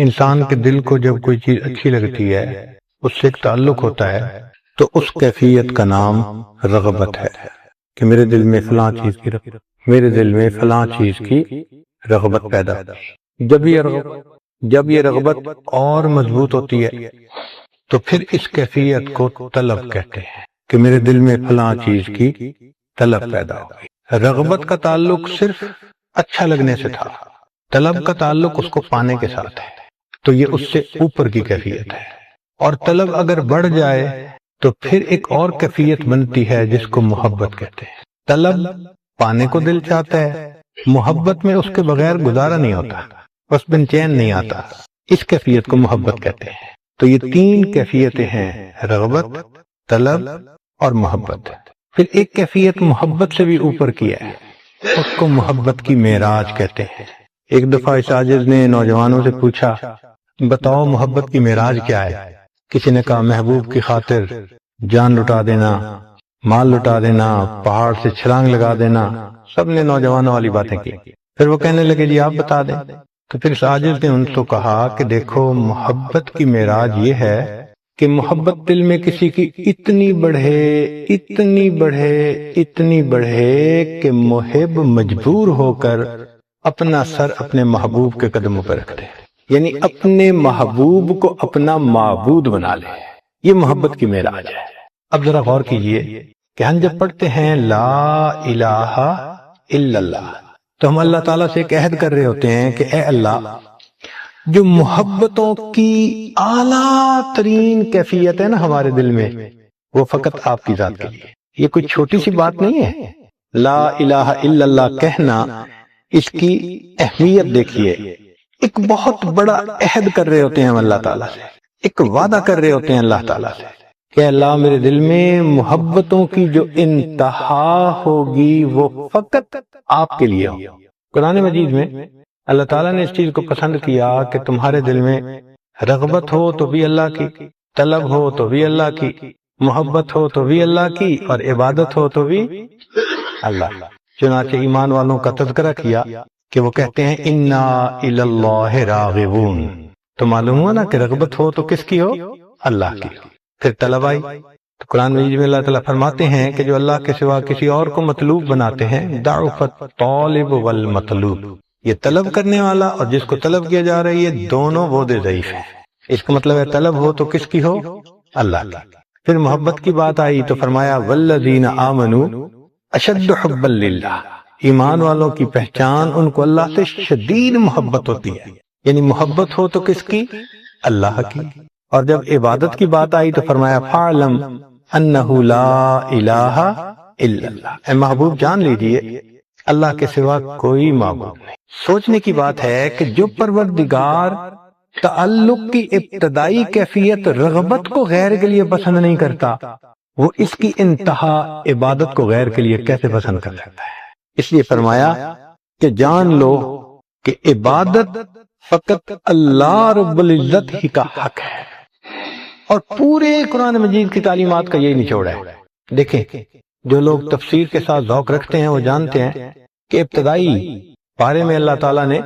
انسان کے دل کو جب کوئی چیز اچھی لگتی ہے، اس سے ایک تعلق ہوتا ہے، تو اس کیفیت کا نام رغبت ہے کہ میرے دل میں فلاں چیز کی میرے دل میں فلاں چیز کی رغبت پیدا جب یہ رغبت اور مضبوط ہوتی ہے تو پھر اس کیفیت کو طلب کہتے ہیں کہ میرے دل میں فلاں چیز کی طلب پیدا ہوگی۔ رغبت کا تعلق صرف اچھا لگنے سے تھا، طلب کا تعلق اس کو پانے کے ساتھ ہے، تو یہ اس سے اوپر کی کیفیت ہے۔ اور طلب اگر بڑھ جائے تو پھر ایک اور کیفیت بنتی ہے جس کو محبت کہتے ہیں۔ طلب پانے کو دل چاہتا ہے، محبت میں اس کے بغیر گزارا نہیں ہوتا، بس بن چین نہیں آتا، اس کیفیت کو محبت کہتے ہیں۔ تو یہ تین کیفیتیں ہیں، رغبت، طلب اور محبت۔ پھر ایک کیفیت محبت سے بھی اوپر کی ہے، اس کو محبت کی معراج کہتے ہیں۔ ایک دفعہ اس عاجز نے نوجوانوں سے پوچھا، بتاؤ محبت کی معراج کیا ہے؟ کسی نے کہا محبوب کی خاطر جان لٹا دینا، مال لٹا دینا، پہاڑ سے چھلانگ لگا دینا، سب نے نوجوانوں والی باتیں کی۔ پھر وہ کہنے لگے جی آپ بتا دیں۔ تو پھر اس عاجز نے ان کو کہا کہ دیکھو محبت کی معراج یہ ہے کہ محبت دل میں کسی کی اتنی بڑھے اتنی بڑھے اتنی بڑھے کہ محب مجبور ہو کر اپنا سر اپنے محبوب کے قدموں پر رکھ دے، یعنی اپنے محبوب کو اپنا معبود بنا لے۔ یہ محبت کی معراج ہے۔ اب ذرا غور کیجئے کہ ہم جب پڑھتے ہیں لا الہ الا اللہ تو ہم اللہ تعالیٰ سے ایک عہد کر رہے ہوتے ہیں کہ اے اللہ، جو محبتوں کی اعلیٰ ترین کیفیت ہے نا ہمارے دل میں، وہ فقط آپ کی ذات کے لیے۔ یہ کوئی چھوٹی سی بات نہیں ہے۔ لا الہ الا اللہ کہنا، اس کی اہمیت دیکھیے۔ ایک بہت بڑا عہد کر رہے ہوتے ہیں ہم اللہ تعالیٰ سے، ایک وعدہ کر رہے ہوتے ہیں اللہ تعالیٰ سے کہ اللہ میرے دل میں محبتوں کی جو انتہا ہوگی وہ فقط آپ کے لیے ہو۔ قرآن مجید میں اللہ تعالیٰ نے اس چیز کو پسند کیا کہ تمہارے دل میں رغبت ہو تو بھی اللہ کی، طلب ہو تو بھی اللہ کی، محبت ہو تو بھی اللہ کی، اور عبادت ہو تو بھی اللہ۔ چنانچہ ایمان والوں کا تذکرہ کیا کہ وہ کہتے ہیں انا الی اللہ راغبون۔ تو معلوم ہوا نا کہ رغبت ہو تو کس کی ہو؟ اللہ کی۔ پھر طلب آئی تو قرآن مجید میں اللہ تعالیٰ فرماتے ہیں کہ جو اللہ کے سوا کسی اور کو مطلوب بناتے ہیں، ضعف الطالب والمطلوب، یہ طلب کرنے والا اور جس کو طلب کیا جا رہا ہے یہ دونوں بہت ضعیف ہیں۔ اس کا مطلب ہے طلب ہو تو کس کی ہو؟ اللہ کی۔ پھر محبت کی بات آئی تو فرمایا والذین آمنوا اشد حبا للہ، ایمان والوں کی پہچان ان کو اللہ سے شدید محبت ہوتی ہے، یعنی محبت ہو تو کس کی؟ اللہ کی۔ اور جب عبادت کی بات آئی تو فرمایا فَاعْلَمْ أَنَّهُ لَا إِلَٰهَ إِلَّا اللَّهُ، اے محبوب جان لیجئے اللہ کے سوا کوئی معبود نہیں۔ سوچنے کی بات ہے کہ جو پروردگار تعلق کی ابتدائی کیفیت رغبت کو غیر کے لیے پسند نہیں کرتا، وہ اس کی انتہا عبادت کو غیر کے لیے کیسے پسند کر سکتا ہے؟ اس لیے فرمایا کہ جان لو کہ عبادت فقط اللہ رب العزت ہی کا حق ہے، اور پورے قرآن مجید کی تعلیمات کا یہی نچوڑ ہے۔ دیکھیں جو لوگ تفسیر کے ساتھ ذوق رکھتے ہیں وہ جانتے ہیں کہ ابتدائی پارے میں اللہ تعالیٰ نے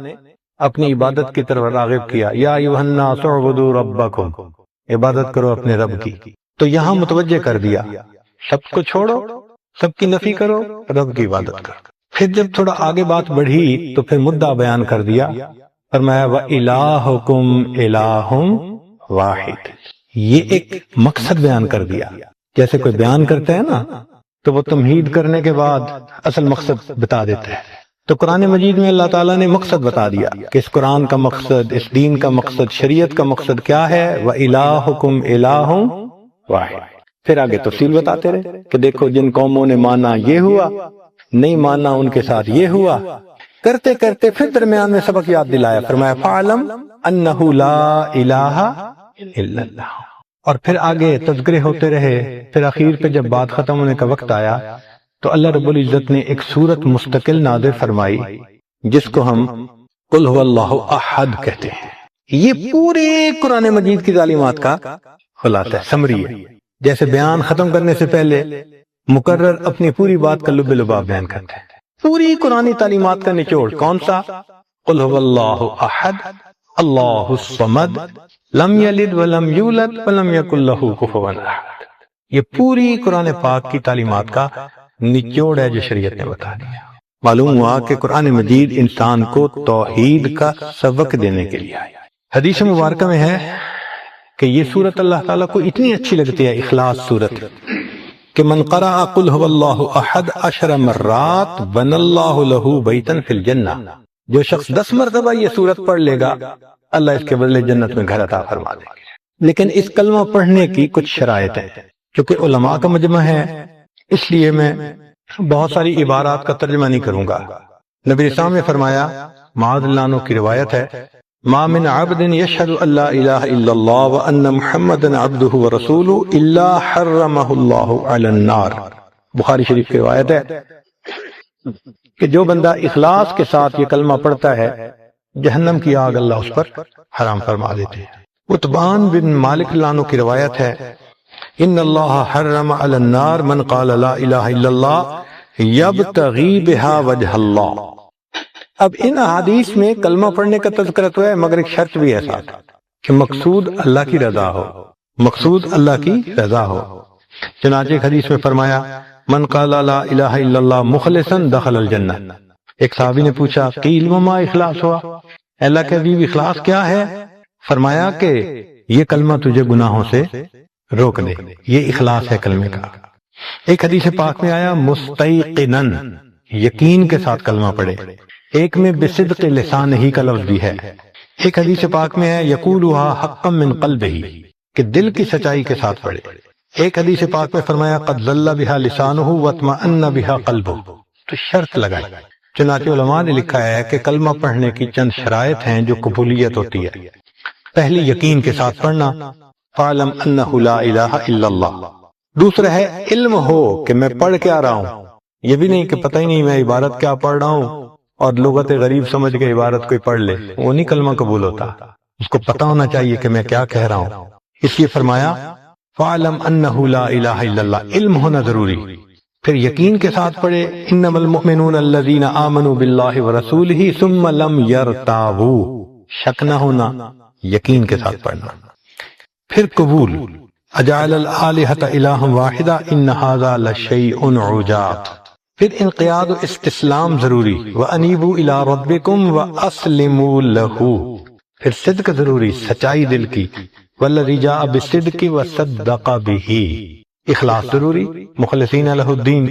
اپنی عبادت کی طرف راغب کیا، یا ایھا الناس اعبدوا ربکم، عبادت کرو اپنے رب کی۔ تو یہاں متوجہ کر دیا سب کو چھوڑو، سب کی نفی کرو، رب کی عبادت کرو۔ پھر جب تھوڑا آگے بات بڑھی تو پھر مدعا بیان کر دیا، فرمایا وَإِلَٰهُكُمْ إِلَٰهٌ وَاحِدٌ، یہ ایک مقصد بیان کر دیا۔ جیسے کوئی بیان کرتا ہے نا تو وہ تمہید کرنے کے بعد اصل مقصد بتا دیتا ہے، تو قرآن مجید میں اللہ تعالیٰ نے مقصد بتا دیا کہ اس قرآن کا مقصد، اس دین کا مقصد، شریعت کا مقصد کیا ہے، وَإِلَٰهُكُمْ إِلَٰهٌ وَاحِدٌ۔ پھر آگے تفصیل بتاتے رہے کہ دیکھو جن قوموں نے مانا یہ ہوا، نہیں مانا ان کے ساتھ یہ ہوا، کرتے کرتے پھر درمیان میں سبق یاد دلایا، فرمایا فَاعْلَمْ أَنَّهُ لَا إِلَٰهَ إِلَّا اللَّهُ۔ اور پھر آگے تذکرے ہوتے رہے۔ پھر اخیر پہ جب بات ختم ہونے کا وقت آیا تو اللہ رب العزت نے ایک سورت مستقل نازل فرمائی جس کو ہم قل هو اللہ احد کہتے ہیں۔ یہ پورے قرآن مجید کی تعلیمات کا خلاصہ ہے، سمری ہے۔ جیسے بیان ختم کرنے سے پہلے مقرر اپنی پوری بات کا لب لباب بیان کرتے ہیں۔ پوری قرآنی تعلیمات کا نچوڑ کون سا؟ قل هو اللہ احد اللہ الصمد لم یلد ولم یولد ولم یکن لہ کفوا احد۔ یہ پوری قرآن پاک کی تعلیمات کا نچوڑ ہے جو شریعت نے بتا دیا۔ معلوم ہوا کہ قرآن مجید انسان کو توحید کا سبق دینے کے لیے آیا۔ حدیث مبارکہ میں ہے کہ یہ سورت اللہ تعالیٰ کو اتنی اچھی لگتی ہے، اخلاص سورت، کہ من قرأ قل هو اللہ احد 10 مرات بن اللہ لہ بیتا فی الجنہ، جو شخص 10 مرتبہ یہ سورت پڑھ لے گا اللہ اس کے بدلے جنت میں گھر عطا فرما دے گا۔ لیکن اس کلمہ پڑھنے کی کچھ شرائط ہیں، چونکہ علماء کا مجمع ہے اس لیے میں بہت ساری عبارات کا ترجمہ نہیں کروں گا۔ نبی اسلام نے فرمایا، معاذ اللہ عنہ کی روایت ہے، ما من عبد یشہد ان لا الہ الا اللہ وان محمدا عبدہ ورسولہ الا حرمہ اللہ علی النار۔ بخاری شریف کی روایت ہے کہ جو بندہ اخلاص کے ساتھ یہ کلمہ پڑھتا ہے جہنم کی آگ اللہ اس پر حرام فرما دیتے ہیں۔ عتبان بن مالک اللہ عنہ کی روایت ہے، ان اللہ حرم علی النار من قال لا الہ الا اللہ یبتغی بہا وجہ اللہ۔ اب ان احادیث میں کلمہ پڑھنے کا تذکرہ تو ہے، مگر ایک شرط بھی ہے ساتھ کہ مقصود اللہ کی رضا ہو، مقصود اللہ کی رضا ہو۔ چنانچہ ایک حدیث میں فرمایا، من قال لا الہ الا اللہ مخلصا دخل الجنہ۔ ایک صحابی نے پوچھا، قیل وما اخلاص ہوا، اللہ کے حبیب اخلاص کیا ہے؟ فرمایا کہ یہ کلمہ تجھے گناہوں سے روک دے، یہ اخلاص ہے کلمے کا۔ ایک حدیث پاک میں آیا، مستیقناً، یقین کے ساتھ کلمہ پڑھے۔ ایک میں بصدق لسان ہی کا لفظ بھی ہے۔ ایک حدیث پاک میں ہے، یقولها حقا من قلبہ، کہ دل کی سچائی کے ساتھ پڑھے۔ ایک حدیث پاک میں فرمایا، قد ذل بها لسانہ واطمأن بها قلبہ، تو شرط لگائی۔ چنانچہ علماء نے لکھا ہے کہ کلمہ پڑھنے کی چند شرائط ہیں جو قبولیت ہوتی ہے۔ پہلی، یقین کے ساتھ پڑھنا، فَاعْلَمْ أَنَّهُ لَا إِلَٰهَ إِلَّا اللَّهُ۔ دوسرا ہے علم ہو کہ میں پڑھ کیا رہا ہوں، یہ بھی نہیں کہ پتہ ہی نہیں میں عبارت کیا پڑھ رہا ہوں اور لغت غریب سمجھ کے عبارت کوئی پڑھ لے، وہ نہیں کلمہ قبول ہوتا۔ اس کو پتہ ہونا چاہیے کہ میں کیا کہہ رہا ہوں۔ اس لیے فرمایا، فَاعْلَمْ أَنَّهُ لَا إِلَٰهَ إِلَّا اللَّهُ، علم ہونا ضروری۔ پھر یقین کے ساتھ پڑھے، إِنَّمَا الْمُؤْمِنُونَ الَّذِينَ آمَنُوا بِاللَّهِ وَرَسُولِهِ ثُمَّ لَمْ يَرْتَابُوا، شک نہ ہونا، یقین کے ساتھ پڑھنا۔ پھر قبول، اجعل الآلہۃ الہا واحدہ ان ھذا لشیء عجاب۔ پھر انقیاد و استسلام ضروری، وانیبوا الی ربکم واسلموا لہ۔ پھر صدق ضروری، سچائی دل کی، والذی جاء بالصدق وصدق بہ۔ اخلاص ضروری، مخلصین لہ الدین۔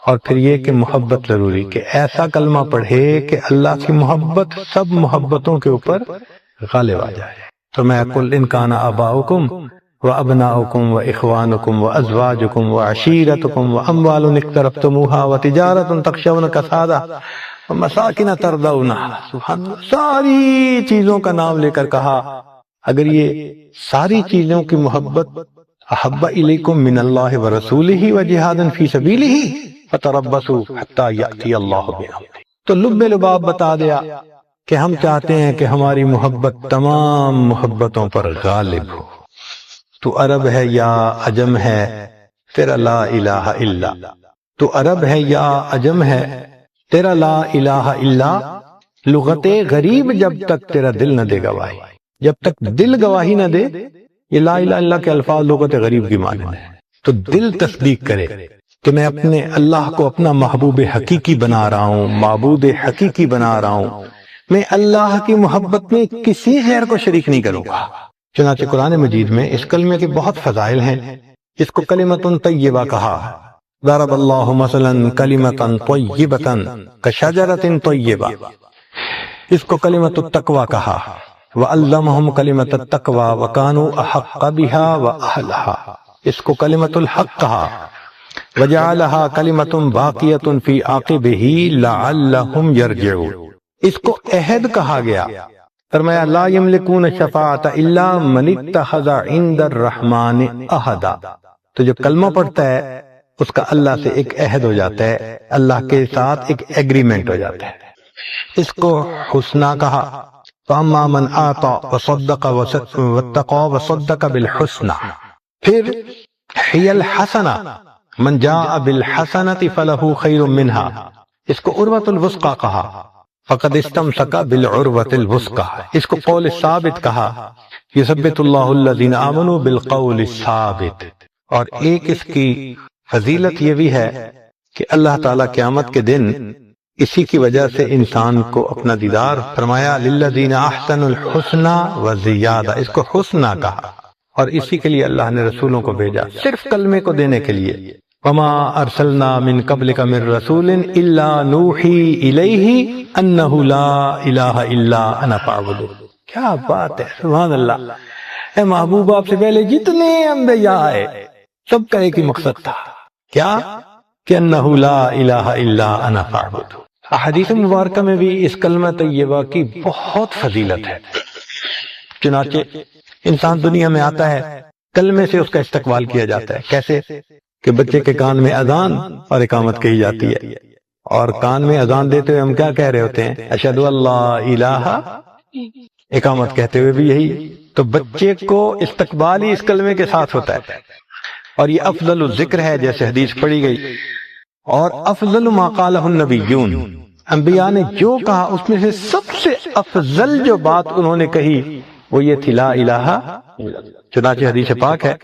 اور پھر یہ کہ محبت ضروری، کہ ایسا کلمہ پڑھے کہ اللہ کی محبت سب محبتوں کے اوپر غالب آ جائے۔ تو میں قل ان کان آباؤکم وابناؤکم واخوانکم وازواجکم وعشیرتکم واموال اقترفتموها وتجارۃ تخشون کسادها ومساکن ترضونها، سبحان اللہ، ساری چیزوں کا نام لے کر کہا۔ اگر یہ ساری چیزوں کی محبت احب الیکم من اللہ ورسولہ وجہاد فی سبیلہ فتربصوا حتی یأتی اللہ بامرہ، تو لب لباب بتا دیا کہ ہم چاہتے ہیں کہ ہماری محبت تمام محبتوں پر غالب ہو۔ تو عرب ہے یا عجم ہے، تیرا لا الہ الا، تو عرب ہے یا عجم ہے، تیرا لا الہ الا لغت غریب جب تک تیرا دل نہ دے گواہی، جب تک دل گواہی نہ دے، یہ لا الہ الا کے الفاظ لغت غریب کی معنی ہے، تو دل تصدیق کرے کہ میں اپنے اللہ کو اپنا محبوب حقیقی بنا رہا ہوں، معبود حقیقی بنا رہا ہوں، میں اللہ کی محبت میں کسی غیر کو شریک نہیں کروں گا۔ چنانچہ قرآن مجید میں اس کلمے کے بہت فضائل ہیں۔ اس کو کلمۃ طیبہ کہا، ضرب اللہ مثلا کلمۃ طیبۃ کشجرۃ طیبہ۔ اس کو کلمۃ التقوی کہا، وعلمہم کلمۃ التقوی وکانوا احق بها واہلها۔ اس کو کلمۃ الحق کہا، وجعلها کلمۃ باقیۃ فی عاقبہ لعلہم یرجعون۔ اس کو عہد کہا گیا، فرمایا لا یملکون الشفاعۃ الا من اتخذ عند الرحمن عہدا۔ تو جب کلمہ پڑھتا ہے اس کا اللہ سے ایک عہد ہو جاتا ہے، اللہ کے ساتھ ایک ایگریمنٹ ہو جاتا ہے۔ اس کو حسنہ کہا، فاما من اعطى وصدق واتقى وصدق بالحسنى۔ پھر ہی الحسنہ، من جاء بالحسنۃ فلہ خیر منہا۔ اس کو عروۃ الوثقی کہا، فقد استمسک بالعروۃ الوثقی، اس کو قول ثابت کہا، یثبت اللہ الذین آمنوا بالقول الثابت۔ اور ایک اس کی فضیلت یہ بھی ہے کہ اللہ تعالیٰ قیامت کے دن اسی کی وجہ سے انسان کو اپنا دیدار فرمایا، للذین احسنوا الحسنی وزیادہ، اس کو حسنہ کہا، اور اسی کے لیے اللہ نے رسولوں کو بھیجا، صرف کلمے کو دینے کے لیے۔ وما ارسلنا من قبلک من رسول الا نوحی الیہ انہ لا الہ الا انا فاعبدون۔ کیا بات ہے، سبحان اللہ۔ اے محبوب، آپ سے پہلے جتنے انبیاء آئے سب کا ایک ہی مقصد تھا، کیا؟ کہ انہ لا الہ الا انا فاعبدون۔ احادیث مبارکہ میں بھی اس کلمہ طیبہ کی بہت فضیلت ہے۔ چنانچہ انسان دنیا میں آتا ہے، کلمے سے اس کا استقبال کیا جاتا ہے۔ کیسے؟ کہ بچے کے کان میں اذان اور اقامت کہی جاتی ہے، اور کان میں اذان دیتے ہوئے ہم کیا کہہ رہے ہوتے ہیں؟ اشہد ان لا الہ، اقامت کہتے ہوئے بھی یہی۔ تو بچے کو استقبال ہی اس کلمے کے ساتھ ہوتا ہے، اور یہ افضل الذکر ہے جیسے حدیث پڑھی گئی، اور افضل ما قالہ النبیون، انبیاء نے جو کہا اس میں سے سب سے افضل جو بات انہوں نے کہی وہ یہ تھی، لا الہ۔ چنانچہ حدیث پاک ہے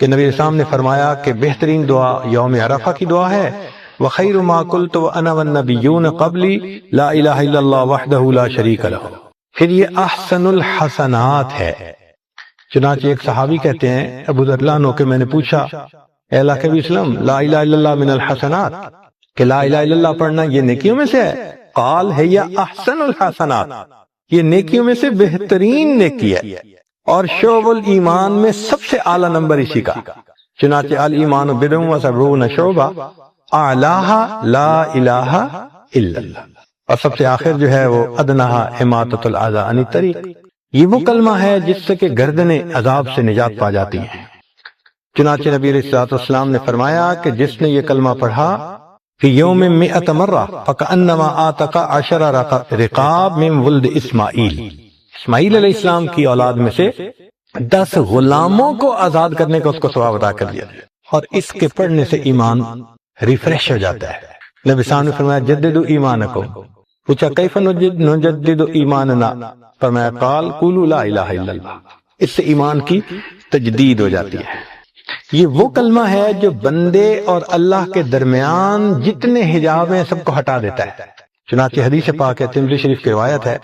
کہ نبی اسلام نے فرمایا کہ بہترین دعا یوم عرفہ کی دعا ہے، وخیر ما قلت وانا والنبیون قبلی لا الہ الا اللہ وحدہ لا شریک لہ۔ پھر یہ احسن الحسنات ہے۔ چنانچہ ایک صحابی کہتے ہیں ابو ذر رضی اللہ عنہ کہ میں نے پوچھا، اے اللہ کے وسلم، لا الہ الا اللہ من الحسنات، کہ لا الہ الا اللہ پڑھنا یہ نیکیوں میں سے ہے؟ قال ہے یہ احسن الحسنات، یہ نیکیوں میں سے بہترین نیکی ہے، اور شعب الایمان میں سب سے اعلیٰ نمبر اسی کا۔ چنانچہ الایمان بضع و سبعون شعبہ اعلیٰ لا الہ الا اللہ، اور سب سے آخر جو ہے وہ ادنیٰ اماطۃ الاذی عن الطریق۔ یہ وہ کلمہ ہے جس سے کہ گردنیں عذاب سے نجات پا جاتی ہیں۔ چنانچہ نبی علیہ الصلوۃ والسلام نے فرمایا کہ جس نے یہ کلمہ پڑھا فی یوم 100 مرہ فکأنما اعتق 10 رقاب من ولد اسماعیل، اسماعیل علیہ السلام کی اولاد میں سے 10 غلاموں کو آزاد کرنے کا اس کو ثواب عطا کر دیا، اور اس کے پڑھنے سے ایمان ریفریش ہو جاتا ہے۔ نبی صاحب نے فرمایا جددوا ایمانکم، پوچھا کیف نجدد ایماننا، فرمایا قال قولوا لا الہ الا اللہ، اس سے ایمان کی تجدید ہو جاتی ہے۔ یہ وہ کلمہ ہے جو بندے اور اللہ کے درمیان جتنے حجاب ہیں سب کو ہٹا دیتا ہے۔ چنانچہ حدیث پاک ہے، ترمذی شریف کی روایت ہے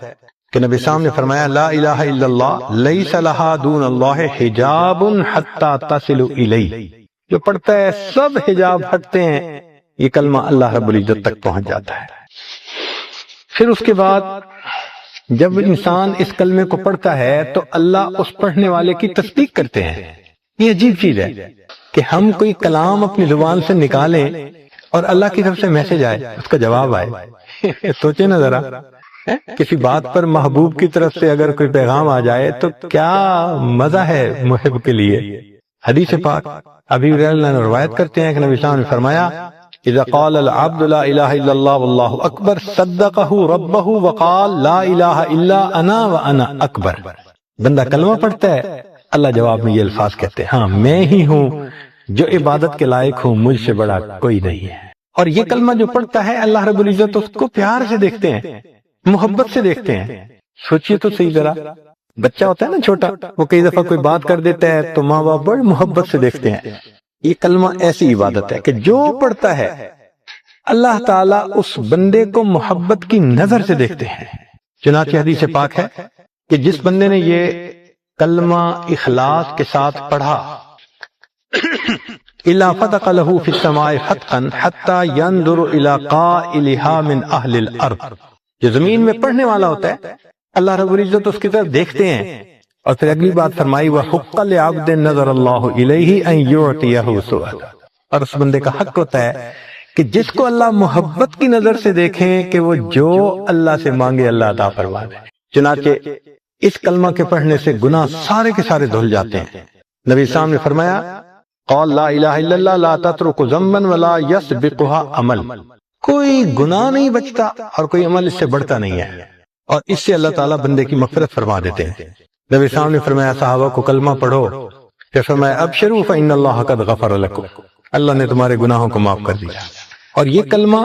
کہ نبی صاحب نے فرمایا لا الہ الا اللہ لیس لہا دون اللہ حجاب حتی تصل الیہ، جو پڑھتا ہے سب حجاب ہٹتے ہیں، یہ کلمہ اللہ رب العزت تک پہنچ جاتا ہے۔ پھر اس کے بعد جب انسان اس کلمے کو پڑھتا ہے تو اللہ اس پڑھنے والے کی تصدیق کرتے ہیں۔ یہ عجیب چیز ہے کہ ہم کوئی کلام اپنی زبان سے نکالیں اور اللہ کی طرف سے میسج آئے، اس کا جواب آئے۔ سوچیں نا ذرا، کسی بات پر محبوب کی طرف سے اگر کوئی پیغام آ جائے تو کیا مزہ ہے محب کے لیے۔ حدیث پاک ابی ہریرہ نے روایت کرتے ہیں کہ نبی صلی اللہ علیہ وسلم نے فرمایا اذا قال العبد لا الہ الا اللہ واللہ اکبر صدقہ ربہ وقال لا الہ الا انا وانا اکبر۔ بندہ کلمہ پڑھتا ہے، اللہ جواب میں یہ الفاظ کہتے ہیں، ہاں میں ہی ہوں جو عبادت کے لائق ہوں، مجھ سے بڑا کوئی نہیں ہے۔ اور یہ کلمہ جو پڑھتا ہے اللہ رب العزت اس کو پیار سے دیکھتے ہیں، محبت سے دیکھتے ہیں۔ سوچئے تو صحیح ذرا، بچہ ہوتا ہے نا چھوٹا، وہ کئی دفعہ کوئی بات کر دیتا ہے تو ماں باپ بڑی محبت سے دیکھتے ہیں۔ یہ کلمہ ایسی عبادت ہے کہ جو پڑھتا ہے اللہ تعالیٰ اس بندے کو محبت کی نظر سے دیکھتے ہیں۔ چنانچہ حدیث پاک ہے کہ جس بندے نے یہ کلمہ اخلاص کے ساتھ پڑھا الا فتح له فی السماء فتحا حتی ينظر الى قائلها من اہل الارض، جو زمین میں پڑھنے والا ہوتا ہے اللہ رب العزت اس کی طرف دیکھتے ہیں۔ اور پھر اگلی بات فرمائی وحق لعبد نظر اللہ الیہ ان یعطیہ سؤالا، اور اس بندے کا حق ہوتا ہے کہ جس کو اللہ محبت کی نظر سے دیکھیں کہ وہ جو اللہ سے مانگے اللہ عطا فرما دے۔ چنانچہ اس کلمہ کے پڑھنے سے گناہ سارے کے سارے دھل جاتے ہیں۔ نبی صاحب نے فرمایا قال لا الہ الا اللہ لا تترک ذنبا ولا یسبقها عمل، کوئی گناہ نہیں بچتا اور کوئی عمل اس سے بڑھتا نہیں ہے، اور اس سے اللہ تعالیٰ بندے کی مغفرت فرما دیتے ہیں۔ نبی صاحب نے فرمایا صحابہ کو کلمہ پڑھو، پھر فرمایا ابشروا فإن اللہ قد غفر لکم، اللہ نے تمہارے گناہوں کو معاف کر دیا۔ اور یہ کلمہ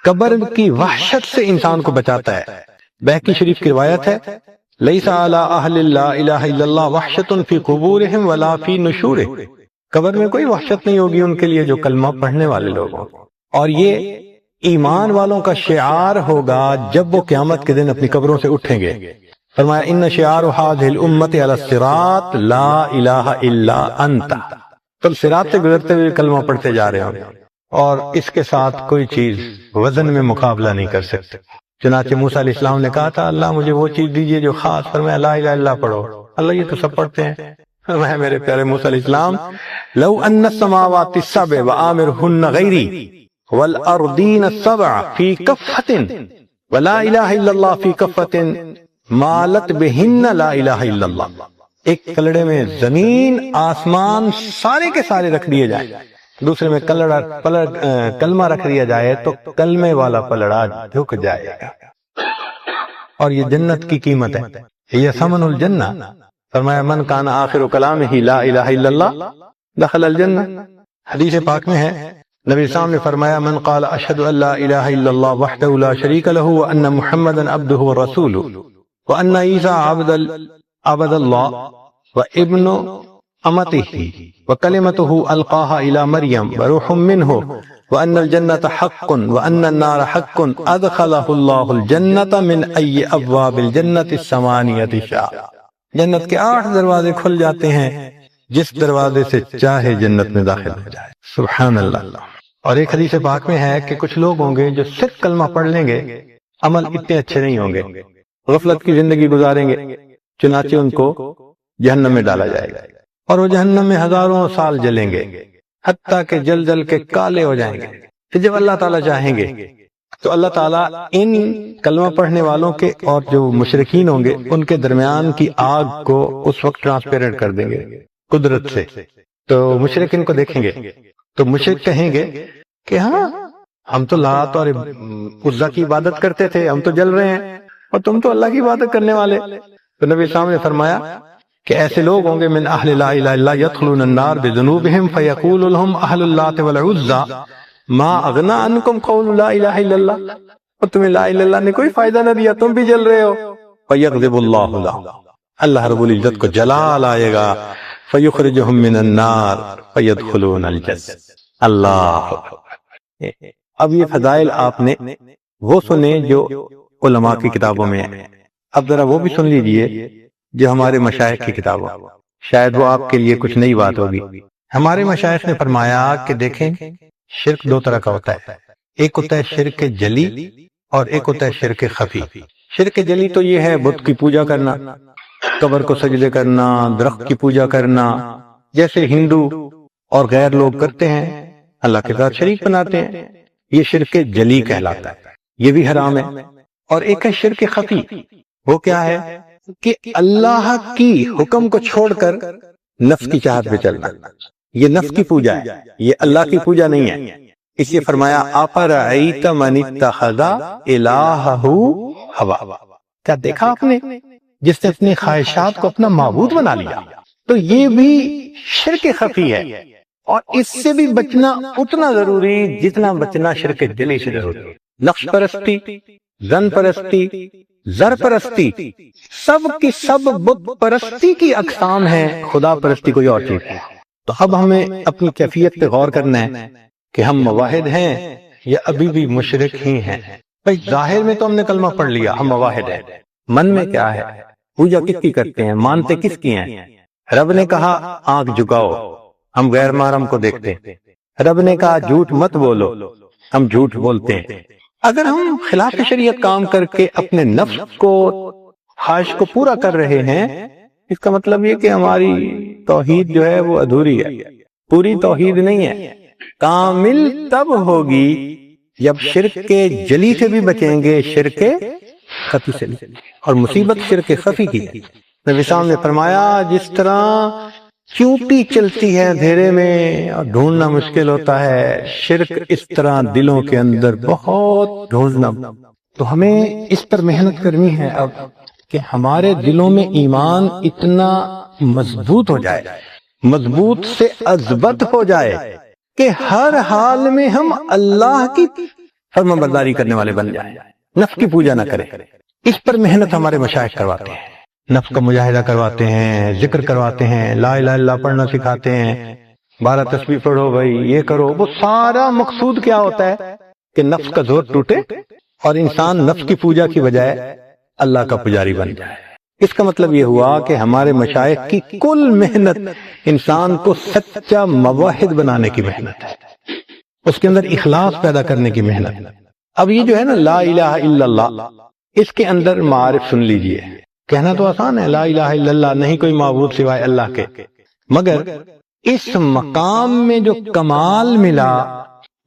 قبر کی وحشت سے انسان کو بچاتا ہے۔ بہقی شریف کی روایت ہے، لیس علی اہل لا الہ الا اللہ وحشت فی قبورہم ولا فی نشورہم، قبر میں کوئی وحشت نہیں ہوگی ان کے لیے جو کلمہ پڑھنے والے لوگ ہوں، اور یہ ایمان والوں کا شعار ہوگا جب وہ قیامت کے دن اپنی قبروں سے اٹھیں گے۔ فرمایا ان شعار هذه الامت علی الصراط لا الہ الا انت، تم صراط سے گزرتے ہوئے کلمہ پڑھتے جا رہے ہوں اور اس کے ساتھ کوئی چیز وزن میں مقابلہ نہیں کر سکتے۔ چنانچہ موسیٰ علیہ السلام نے کہا تھا اللہ مجھے وہ چیز دیجئے جو خاص، فرمایا لا الہ الا اللہ پڑھو، اللہ یہ تو سب پڑھتے ہیں۔ فرمایا میرے پیارے موسیٰ علیہ السلام لو ان السماوات السبع وآمرهن غیری والارضین السبع فی کفۃ ولا الہ الا اللہ فی کفۃ مالت بہن لا الہ الا اللہ، ایک کلڑے میں زمین آسمان سارے کے سارے رکھ دیے جائیں، دوسرے میں کلمہ رکھ دیا جائے تو کلمے والا پلڑا جھک جائے گا، اور یہ جنت کی قیمت ہے، یہ ثمن الجنہ۔ فرمایا من کان آخر کلامہ لا الہ الا اللہ دخل الجنہ۔ حدیث پاک میں ہے نبی صاحب نے فرمایا من قال اشہد ان لا الہ الا اللہ وحدہ لا شریک لہ وان محمدا عبدہ ورسولہ وان عیسیٰ عبد اللہ وابن امتہ وکلمتہ القاها الى مریم وروح منہ وان الجنۃ حق وان النار حق ادخلہ اللہ الجنۃ من ای ابواب الجنۃ الثمانیۃ شاء، جنت کے 8 دروازے کھل جاتے ہیں جس دروازے سے چاہے جنت میں داخل ہو جائے، سبحان اللہ۔ اور ایک حدیث پاک میں ہے کہ کچھ لوگ ہوں گے جو صرف کلمہ پڑھ لیں گے، عمل اتنے اچھے نہیں ہوں گے، غفلت کی زندگی گزاریں گے، چنانچہ ان کو جہنم میں ڈالا جائے گا، اور وہ جہنم میں ہزاروں سال جلیں گے، حتیٰ کہ جل جل کے کالے ہو جائیں گے۔ پھر جب اللہ تعالیٰ چاہیں گے تو اللہ تعالیٰ ان کلمہ پڑھنے والوں کے اور جو مشرکین ہوں گے ان کے درمیان کی آگ کو اس وقت ٹرانسپیرنٹ کر دیں گے قدرت سے، تو مشرک ان کو دیکھیں گے تو مشرک کہیں گے کہ ہاں ہم تو لات اور عزا کی عبادت کرتے تھے، ہم تو جل رہے ہیں اور تم تو اللہ کی عبادت کرنے والے۔ تو نبی صاحب نے فرمایا کہ ایسے لوگ ہوں گے من اہل لا الہ الا اللہ يدخلون النار بذنوبہم فیقول لهم اہل اللات والعزا ما اغنى عنکم قول لا الہ الا اللہ، اور تمہیں لا الہ الا اللہ نے کوئی فائدہ نہ دیا، تم بھی جل رہے ہو۔ فیغضب اللہ لهم، اللہ رب العزت کو جلال آئے گا، فیخرجہم من النار فیدخلون الجنہ۔ اللہ اب یہ فضائل آپ نے وہ سنے جو علماء کی کتابوں میں ہیں، اب ذرا وہ بھی سن لیجئے جو ہمارے مشائخ کی کتابوں، شاید وہ آپ کے لیے کچھ نئی بات ہوگی۔ ہمارے مشائخ نے فرمایا کہ دیکھیں شرک 2 طرح کا ہوتا ہے، ایک ہوتا ہے شرک جلی اور ایک ہوتا ہے شرک خفی۔ شرک جلی تو یہ ہے بت کی پوجا کرنا، قبر کو سجدے کرنا، درخت کی پوجا کرنا، جیسے ہندو اور غیر لوگ کرتے ہیں، اللہ کے ساتھ شریک بناتے ہیں، یہ شرک جلی کہلاتا ہے، یہ بھی حرام ہے۔ اور ایک ہے شرک خفی، وہ کیا ہے کہ اللہ کی حکم کو چھوڑ کر نفس کی چاہت پہ چلنا، یہ نفس کی پوجا ہے، یہ اللہ کی پوجا نہیں ہے۔ اس لیے فرمایا افرأیت من اتخذ الہہ ہوا، کیا دیکھا آپ نے جس نے اپنی خواہشات کو اپنا معبود بنا لیا؟ تو یہ بھی شرک خفی ہے، اور اس سے بھی بچنا اتنا ضروری جتنا بچنا شرک جلی سے ضروری ہے۔ نقش پرستی، زن پرستی، زر پرستی، سب کی سب بت پرستی کی اقسام ہیں، خدا پرستی کوئی اور چیز ہے۔ تو اب ہمیں اپنی کیفیت پہ غور کرنا ہے کہ ہم مواحد ہیں یا ابھی بھی مشرک ہی ہیں۔ بھائی ظاہر میں تو ہم نے کلمہ پڑھ لیا، ہم مواحد ہیں، من میں کیا ہے؟ پوجا کس کی کرتے ہیں؟ مانتے کس کی ہیں؟ رب نے کہا آنکھ جھکاؤ، ہم غیر محرم کو دیکھتے ہیں۔ رب نے کہا جھوٹ مت بولو، ہم جھوٹ بولتے ہیں۔ اگر ہم خلاف شریعت کام کر کے اپنے نفس کو، خواہش کو پورا کر رہے ہیں، اس کا مطلب یہ کہ ہماری توحید جو ہے وہ ادھوری ہے، پوری توحید نہیں ہے۔ کامل تب ہوگی جب شرک کے جلی سے بھی بچیں گے، شرک خفی سے بھی۔ اور مصیبت شرک خفی کی ہے۔ نبی صاحب نے فرمایا جس طرح چونٹی چلتی ہے اندھیرے میں اور ڈھونڈنا مشکل ہوتا ہے، شرک اس طرح دلوں کے اندر بہت ڈھونڈنا۔ تو ہمیں اس پر محنت کرنی ہے اب کہ ہمارے دلوں میں ایمان اتنا مضبوط ہو جائے، مضبوط سے اضبط ہو جائے کہ ہر حال میں ہم اللہ کی فرما برداری کرنے والے بن جائیں، نفس کی پوجا نہ کریں۔ اس پر محنت ہمارے مشائخ کرواتے ہیں، نفس کا مجاہدہ کرواتے ہیں، ذکر کرواتے ہیں، لا الہ الا اللہ پڑھنا سکھاتے ہیں، 12 تسبیح پڑھو بھائی، یہ کرو۔ وہ سارا مقصود کیا ہوتا ہے کہ نفس کا زور ٹوٹے اور انسان نفس کی پوجا کی بجائے اللہ کا پجاری بن جائے۔ اس کا مطلب یہ ہوا کہ ہمارے مشائخ کی کل محنت انسان کو سچا موحد بنانے کی محنت ہے، اس کے اندر اخلاص پیدا کرنے کی محنت۔ اب یہ جو ہے نا لا الہ الا اللہ، اس کے اندر معارف سن لیجئے۔ کہنا تو آسان ہے لا الہ الا اللہ، نہیں کوئی معبود سوائے اللہ کے، مگر اس مقام میں جو کمال ملا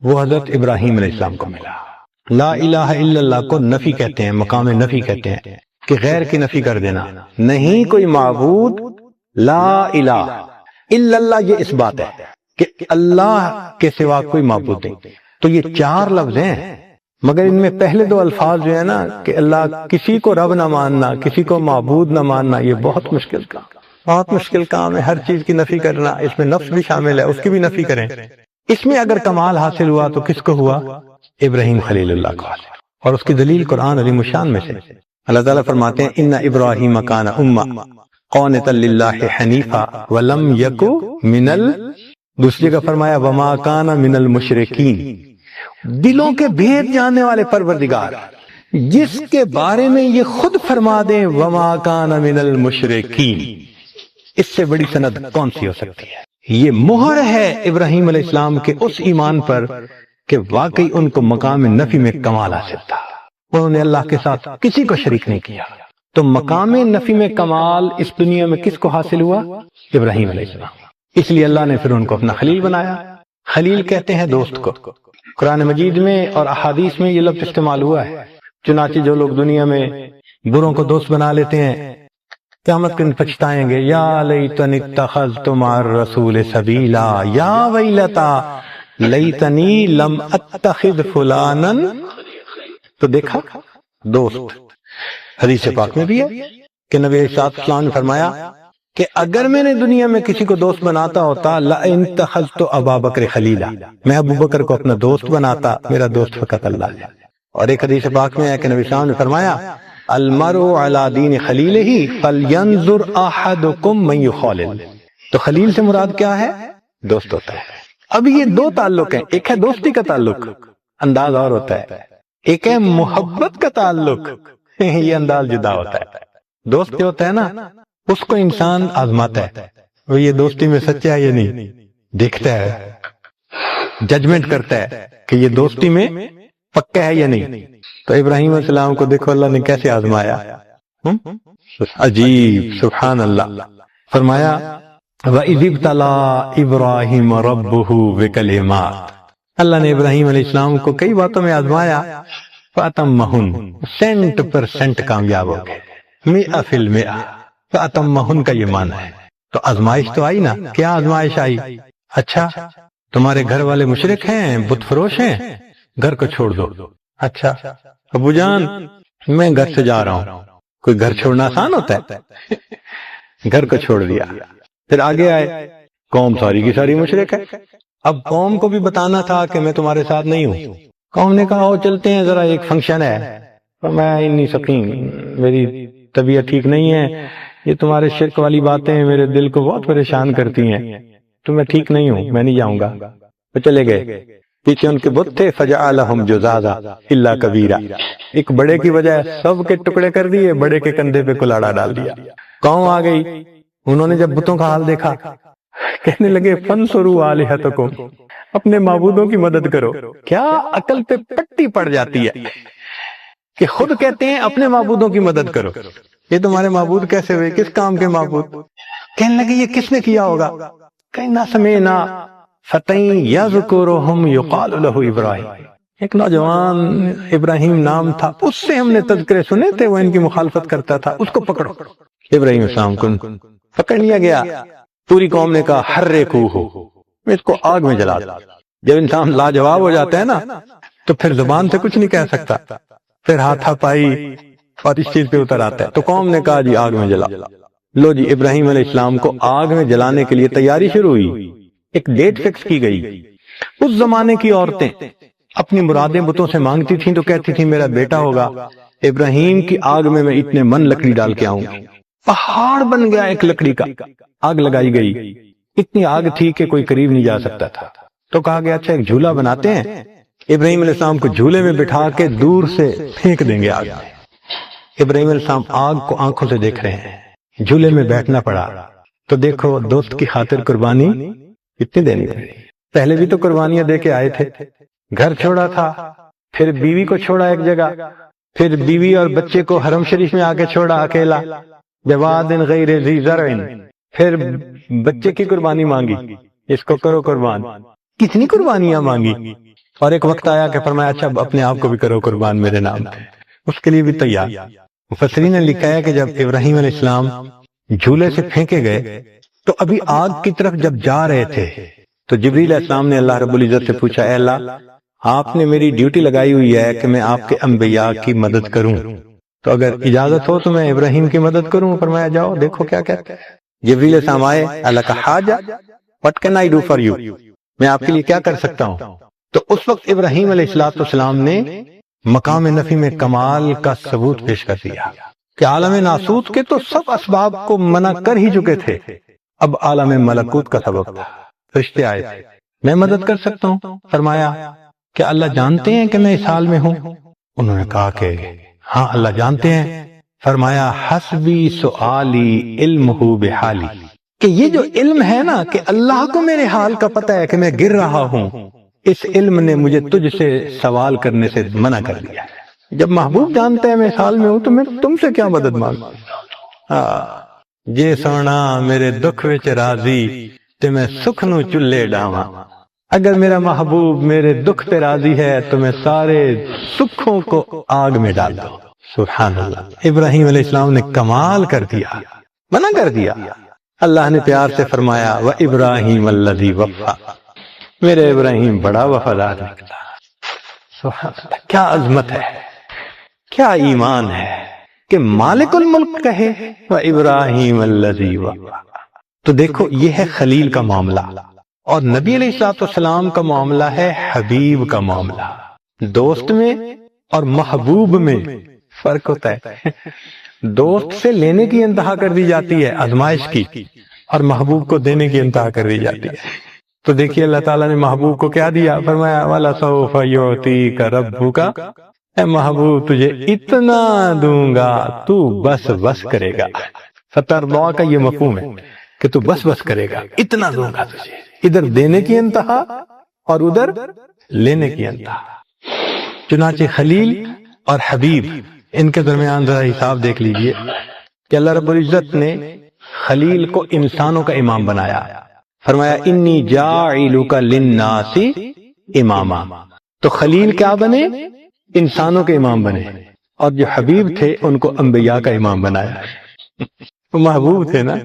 وہ حضرت ابراہیم علیہ السلام کو ملا۔ لا الہ الا اللہ کو نفی کہتے ہیں، مقام نفی کہتے ہیں کہ غیر کی نفی کر دینا، نہیں کوئی معبود، لا الہ الا اللہ، یہ اس بات ہے کہ اللہ کے سوا کوئی معبود نہیں۔ تو یہ 4 لفظ ہیں، مگر ان میں پہلے 2 الفاظ جو ہے نا کہ اللہ، کسی کو رب نہ ماننا، کسی کو معبود نہ ماننا، یہ بہت مشکل کام، بہت مشکل کام ہے۔ ہر چیز کی نفی کرنا، اس میں نفس بھی شامل ہے، اس کی بھی نفی کریں۔ اس میں اگر کمال حاصل ہوا تو کس کو ہوا؟ ابراہیم خلیل اللہ کو حاصل، اور اس کی دلیل قرآن عظیم الشان میں سے۔ اللہ تعالیٰ فرماتے ہیں ان ابراہیم کان امہ قانتا للہ حنیفا ولم یک من دوسری جگہ فرمایا وما کان من المشرکین، دلوں کے بھید جاننے والے پروردگار، جس کے بارے میں یہ خود فرما دیں وما کان من المشرکین، اس سے بڑی سند کون سی ہو سکتی ہے؟ یہ مہر ہے ابراہیم علیہ السلام کے اس ایمان پر کہ واقعی ان کو مقام نفی میں کمال حاصل تھا، انہوں نے اللہ کے ساتھ کسی کو شریک نہیں کیا۔ تو مقام نفی میں کمال اس دنیا میں کس کو حاصل ہوا؟ ابراہیم علیہ السلام۔ اس لیے اللہ نے پھر ان کو اپنا خلیل بنایا۔ خلیل کہتے ہیں دوست کو، قرآن مجید میں اور احادیث میں یہ لفظ استعمال ہوا ہے۔ چنانچہ جو لوگ دنیا میں بروں کو دوست بنا لیتے ہیں قیامت کے دن پچھتائیں گے، یا لیتنی اتخذت مع الرسول سبیلا یا ویلتا لیتنی لم اتخذ فلانا۔ تو دیکھا دوست، حدیث پاک میں بھی ہے کہ نبی صلی اللہ علیہ وسلم نے فرمایا کہ اگر میں نے دنیا میں کسی کو دوست بناتا ہوتا لَإِن اتَّخَذْتُ أَبَا بَكْرَ خَلِيلًا، میں ابو بکر کو اپنا دوست بناتا، میرا دوست فقط اللہ ہے۔ اور ایک حدیث پاک میں ہے کہ نبی صلی اللہ علیہ وسلم نے فرمایا المرء علی دین خلیلہ فلینظر احدکم من یخالل۔ تو خلیل سے مراد کیا ہے؟ دوست ہوتا ہے۔ اب یہ 2 تعلق ہیں، ایک ہے دوستی کا تعلق، انداز اور ہوتا ہے، ایک ہے محبت کا تعلق، یہ انداز جدا ہوتا ہے۔ دوست جو ہوتا ہے نا اس کو انسان آزماتا ہے، وہ یہ دوستی میں سچا ہے یا نہیں، دیکھتا ہے، ججمنٹ کرتا ہے کہ یہ دوستی میں پکا ہے یا نہیں۔ تو ابراہیم علیہ السلام کو دیکھو اللہ نے کیسے آزمایا، عجیب، سبحان اللہ۔ فرمایا وَإِذِ ابْتَلَىٰ إِبْرَاهِيمَ رَبُّهُ بِكَلِمَاتٍ، اللہ نے ابراہیم علیہ السلام کو کئی باتوں میں آزمایا، فَأَتَمَّهُنَّ 100% کامیاب ہو گئے، 100%۔ فَأَتَمَّهُنَّ کا یہ معنی ہے۔ تو آزمائش تو آئی نا، کیا آزمائش آئی؟ اچھا تمہارے گھر والے مشرک ہیں، بت فروش ہیں، گھر کو چھوڑ دو۔ اچھا ابو جان میں گھر سے جا رہا ہوں، کوئی گھر چھوڑنا آسان ہوتا ہے؟ گھر کو چھوڑ دیا۔ پھر آگے آئے، قوم ساری کی ساری مشرک ہے، اب قوم کو بھی بتانا تھا کہ میں تمہارے ساتھ نہیں ہوں۔ قوم نے کہا چلتے ہیں، ذرا ایک فنکشن ہے، میں نہیں سکیں، میری طبیعت ٹھیک نہیں ہے، یہ تمہارے شرک والی باتیں میرے دل کو بہت پریشان کرتی ہیں، تو میں ٹھیک نہیں ہوں، میں نہیں جاؤں گا۔ وہ چلے گئے، پیچھے ان کے بت تھے، فجعلہم جذاذا الا کبیرا، ایک بڑے کی بجائے سب کے ٹکڑے کر دیے، بڑے کے کندھے پہ کلاڑا ڈال دیا۔ قوم آ گئی، انہوں نے جب بتوں کا حال دیکھا کہنے لگے فانصروا آلہتکم، اپنے معبودوں کی مدد کرو۔ کیا عقل پہ پٹی پڑ جاتی ہے کہ خود کہتے ہیں اپنے معبودوں کی مدد کرو، یہ تمہارے معبود کیسے ہوئے، کس کام کے معبود؟ کہنے لگے یہ کس نے کیا ہوگا؟ کہنا سمینا فتین یذکرہم یقال لہ ابراہیم، ایک نوجوان ابراہیم نام تھا، اس سے ہم نے تذکرے سنے تھے، وہ ان کی مخالفت کرتا تھا، اس کو پکڑو۔ ابراہیم السلام کو پکڑ لیا گیا، پوری قوم نے کہا حرقوہ، اس کو آگ میں جلا دو۔ جب انسان لاجواب ہو جاتا ہے نا تو پھر زبان سے کچھ نہیں کہہ سکتا، پھر ہاتھا پائی اور اس چیز پہ اتر آتا ہے۔ تو قوم نے کہا جی آگ میں جلا۔ لو جی ابراہیم علیہ السلام کو آگ میں جلانے کے لیے تیاری شروع ہوئی، ایک ڈیٹ فکس کی گئی۔ اس زمانے کی عورتیں اپنی مرادیں بتوں سے مانگتی تھیں تو کہتی تھیں میرا بیٹا ہوگا، ابراہیم کی آگ میں اتنے من لکڑی ڈال کے آؤں گی۔ پہاڑ بن گیا ایک لکڑی کا، آگ لگائی گئی، اتنی آگ تھی کہ کوئی قریب نہیں جا سکتا تھا۔ تو کہا گیا اچھا ایک جھولا بناتے ہیں، ابراہیم علیہ السلام کو جھولے میں بٹھا کے دور سے پھینک دیں گے آگ میں۔ ابراہیم علیہ السلام آگ کو آنکھوں سے دیکھ رہے ہیں، جھولے میں بیٹھنا پڑا۔ تو دیکھو دوست کی خاطر قربانی کتنی دینی پڑی۔ پہلے بھی تو قربانیاں دے کے آئے تھے، گھر چھوڑا تھا، پھر بیوی کو چھوڑا ایک جگہ، پھر بیوی اور بچے کو حرم شریف میں آ کے چھوڑا اکیلا، بواد غیر ذی زرع، پھر بچے کی قربانی مانگی، اس کو کرو قربان، کتنی قربانیاں مانگی، اور ایک وقت آیا کہ فرمایا اچھا اپنے آپ کو بھی کرو قربان میرے نام پہ، اس کے لیے بھی تیار۔ مفسرین نے لکھا ہے کہ جب ابراہیم علیہ السلام جھولے سے پھینکے گئے تو ابھی آگ کی طرف جب جا رہے تھے تو جبریل علیہ السلام نے اللہ رب العزت سے پوچھا اے اللہ آپ نے میری ڈیوٹی لگائی ہوئی ہے کہ میں آپ کے انبیاء کی مدد کروں، تو اگر اجازت ہو تو میں ابراہیم کی مدد کروں؟ فرمایا جاؤ دیکھو کیا کہتے ہیں۔ جبریل علیہ السلام آئے، اللہ کا حاجہ what can I do for you، میں آپ کے لیے کیا کر سکتا ہوں؟ تو اس وقت ابراہیم علیہ السلام نے مقام نفی میں کمال کا ثبوت پیش کر دیا کہ عالم ناسوت کے تو سب اسباب کو منع کر ہی چکے تھے، اب عالم ملکوت کا سبب تھا۔ فرشتے آئے تھے، میں مدد کر سکتا ہوں؟ فرمایا کہ اللہ جانتے ہیں کہ میں اس حال میں ہوں؟ انہوں نے کہا کہ ہاں اللہ جانتے ہیں۔ فرمایا حسبی سؤالی علمہ بحالی، کہ یہ جو علم ہے نا کہ اللہ کو میرے حال کا پتہ ہے کہ میں گر رہا ہوں، اس علم نے مجھے تجھ سے سوال کرنے سے منع کر دیا۔ جب محبوب جانتا ہے میں اس حال میں ہوں تو میں تم سے کیا مدد مانگوں؟ جے سونا میرے دکھ وچ راضی تے میں سکھ نو چلے ڈاواں، اگر میرا محبوب میرے دکھ پہ راضی ہے تو میں سارے سکھوں کو آگ میں ڈال دوں۔ سبحان اللہ، ابراہیم علیہ السلام نے کمال کر دیا، منع کر دیا۔ اللہ نے پیار سے فرمایا وَإِبْرَاهِيمَ الَّذِي وَفَّى، میرے ابراہیم بڑا وفادار نکلا۔ سبحان اللہ، کیا عظمت ہے، کیا ایمان ہے کہ مالک الملک کہے وَإِبْرَاهِيمَ الَّذِي وَفَّى۔ تو دیکھو یہ ہے خلیل کا معاملہ، اور نبی علیہ السلام کا معاملہ ہے حبیب کا معاملہ۔ دوست میں اور محبوب میں فرق ہوتا ہے۔ دوست سے لینے کی انتہا کر دی جاتی ہے آزمائش کی، اور محبوب کو دینے کی انتہا کر دی جاتی ہے۔ تو دیکھیے اللہ تعالیٰ نے محبوب کو کیا دیا، فرمایا وَلَسَوْفَ يُعْطِيكَ رَبُّكَ، اے محبوب تجھے اتنا دوں گا تو بس بس کرے گا۔ فترضیٰ کا یہ مفہوم ہے کہ تو بس بس کرے گا، اتنا دوں گا تجھے، ادھر دینے کی انتہا اور ادھر لینے کی انتہا۔ چنانچہ خلیل اور حبیب ان کے درمیان ذرا حساب دیکھ لیجئے کہ اللہ رب العزت نے خلیل کو انسانوں کا امام بنایا، فرمایا انی جاعلک للناس اماما، تو خلیل کیا بنے؟ انسانوں کے امام بنے، اور جو حبیب تھے ان کو انبیاء کا امام بنایا۔ وہ محبوب تھے نا،